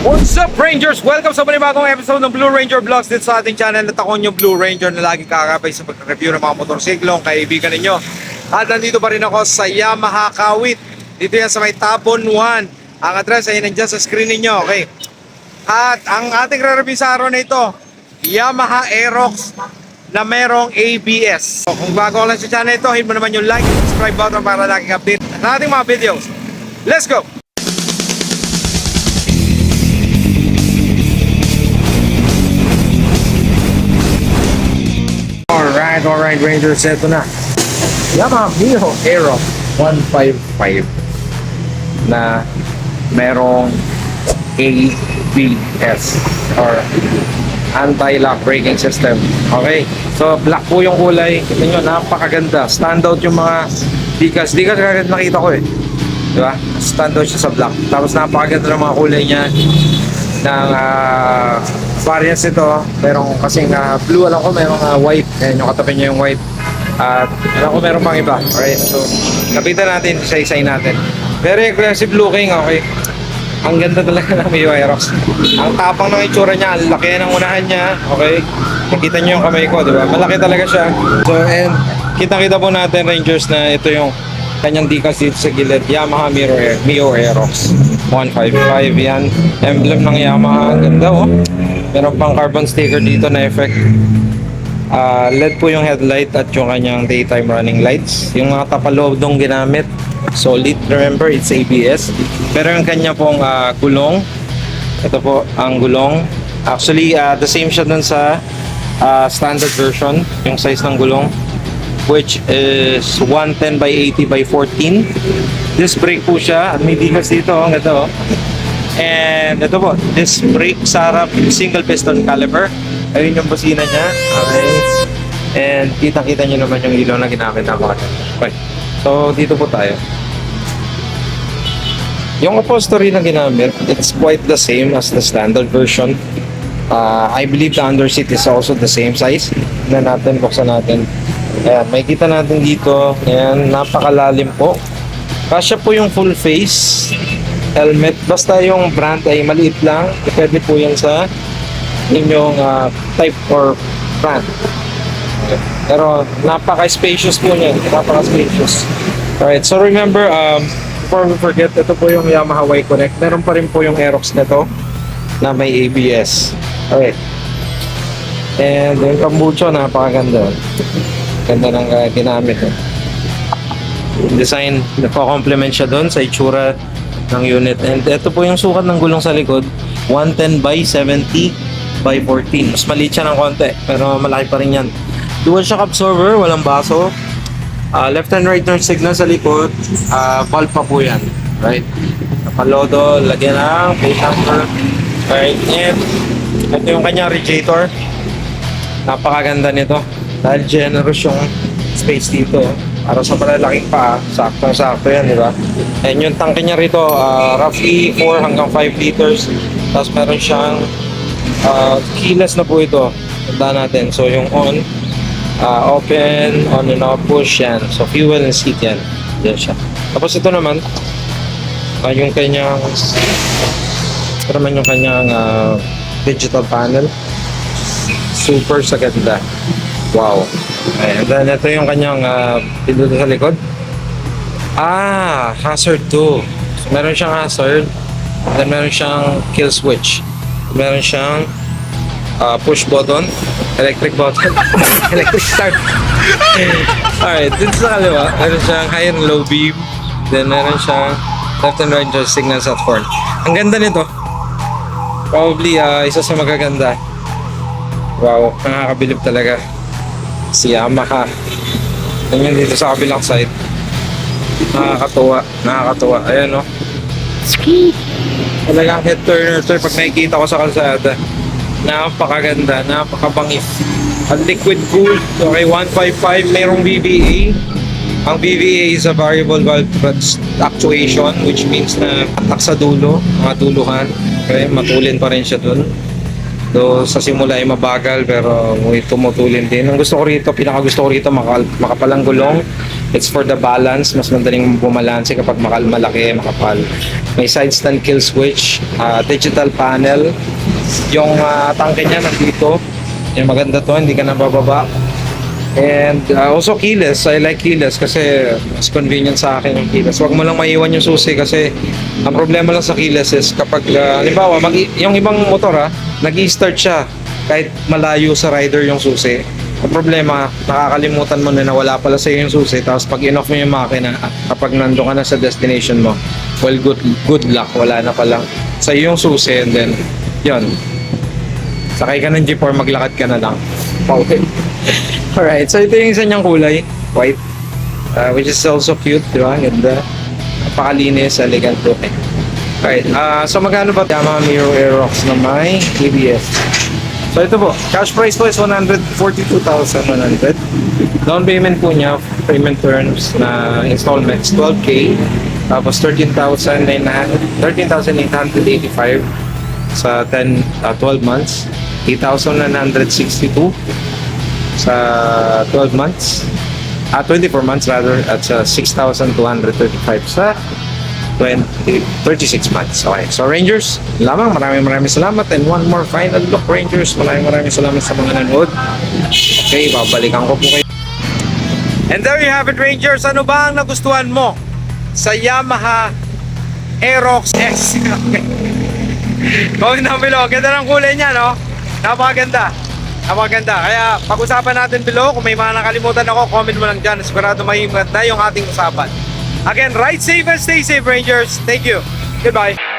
What's up, Rangers? Welcome sa panibagong episode ng Blue Ranger Vlogs dito sa ating channel. At ako yung Blue Ranger na laging kakabay sa pag-review ng mga motorsiklong kaibigan ninyo. At nandito pa rin ako sa Yamaha Kawit. Dito yan sa may Tabon 1. Ang address ay nandiyan sa screen ninyo, okay? At ang ating re-review sa araw na ito, Yamaha Aerox na merong ABS. So, kung bago ka lang sa channel ito, hit mo naman yung like and subscribe button para laging update sa ating mga videos. Let's go! Alright Rangers, ito na Yamaha Mio Aero 155 na merong ABS or anti-lock braking system. Okay, so black po yung kulay. Kita nyo, napakaganda. Standout yung mga dikas agad nakita ko eh, diba? Standout siya sa black. Tapos napakaganda ng mga kulay niya ng variants ito. Merong kasing blue, alam ko merong white. Ayan yung katabi niya yung white. At alam ko meron pang iba. Okay, so kapitan natin, isa-isay natin. Very aggressive looking, okay. Ang ganda talaga ng Mio Aerox. Ang tapang ng itsura niya, ang laki ng unahan niya, okay. Nakita niyo yung kamay ko, di ba? Malaki talaga siya. So, and kita-kita po natin, Rangers, na ito yung kanyang decals dito sa gilid. Yamaha Mio Aerox 155, yan. Emblem ng Yamaha. Ang ganda, oh. Meron pang carbon sticker dito na effect. LED po yung headlight at yung kanyang daytime running lights. Yung mga tapalodong ginamit, solid. Remember, it's ABS. Pero yung kanya pong gulong, ito po ang gulong. Actually, the same siya dun sa standard version, yung size ng gulong, which is 110 by 80 by 14. Disc brake po siya at may dikas dito, ang ganda, oh. And ito po, disc brake sa harap, single piston caliper. Ayun yung busina niya, okay. And kitang-kita nyo naman yung ilaw na ginamit na mga. Okay, so dito po tayo. Yung upholstery na ginamit, it's quite the same as the standard version. I believe the underseat is also the same size. Tignan natin, buksan natin. Ayan, may kita natin dito. Ayan, napakalalim po. Kasya po yung full face helmet. Basta yung brand ay maliit lang. Depende po yan sa inyong type or brand. Pero napaka-spacious po niyan. Napaka-spacious. Alright, so remember, before we forget, ito po yung Yamaha Y Connect. Meron pa rin po yung Aerox nito na may ABS. Alright. And yung kambucho, napakaganda. Ganda ng ginamit. Yung design, napa-complement siya doon sa itsura ng unit. And ito po yung sukat ng gulong sa likod. 110 by 70 by 14. Mas maliit siya ng konti, pero malaki pa rin yan. Dual shock absorber, walang baso. Left and right turn signal sa likod. Valve pa po yan. Right? Napalodo, lagyan ng plate number. Right? And ito yung kanyang radiator. Napakaganda nito. Dahil generous yung space dito. Para sa malalaking paa, sakto-sakto yan, di ba? And yung tangke niya rito, roughly 4 hanggang 5 liters. Tapos meron siyang keyless na po ito. Tandaan natin. So yung on, open, on and off, push yan. So fuel and seat yan. Yan siya. Tapos ito naman, yung kanyang digital panel. Super sa ganda. Wow. And then ito yung kanyang pinduto sa likod. Hazard 2. So, meron siyang hazard. Then meron siyang kill switch. Meron siyang push button, electric button, electric start. Alright, dito sa kaliwa, meron siyang high and low beam. Then meron siyang left and right signals at horn. Ang ganda nito. Probably isa sa magaganda. Wow, nakakabilib talaga si Yamaha. Ganyan dito sa kabilang side. Nakakatuwa. Ayan, no. Talagang head turner to pag nakikita ko sa kalsada. Napakaganda, napakabangis. Ang liquid cooled. Okay, 155, mayroong VVA. Ang VVA is a variable valve actuation, which means na atak sa dulo, mga duluhan. Okay, matulin pa rin siya dun. So sa simula ay mabagal pero may tumutulin din. Ang gusto ko rito, pinaka gusto ko rito makapalang gulong. It's for the balance, mas madaling bumalanse kapag malaki, makapal. May side stand kill switch, digital panel. Yung tangke niya nandito. Yung maganda to, hindi ka nabababa. And also keyless. I like keyless kasi mas convenient sa akin yung keyless. Huwag mo lang maiwan yung susi kasi ang problema lang sa keyless is kapag halimbawa yung ibang motor nag-i-start siya kahit malayo sa rider yung susi. Ang problema, nakakalimutan mo na nawala pala sa yung susi tapos pag in-off mo yung makina kapag nandun ka na sa destination mo, well, good luck, wala na pala sa yung susi and then yun, sakay ka ng G4, maglakad ka na lang. Okay. Alright, so ito yung isa niyang kulay, white, which is also cute, di ba? Ganda. Napakalinis, elegant looking. Alright, so magkano ba yung mga Miro Aerox na may ABS? So ito po, cash price po is 142,100. Down payment po niya, payment terms na installments, 12K. Tapos 13,885 sa 12 months. 8,962 sa 12 months. 24 months rather, at 6,235 sa 36 months. Okay, so Rangers, lamang maraming salamat and one more final look Rangers, maraming salamat sa mga nanood. Okay, babalikan ko po kayo. And there you have it Rangers, ano ba ang nagustuhan mo sa Yamaha Aerox S? Comment down below, ganda ng kulay niya, no? Napakaganda. Kaya pag-usapan natin below. Kung may mga nakalimutan ako, comment mo lang dyan. Sigurado may na yung ating usapan. Again, ride safe and stay safe Rangers. Thank you. Goodbye.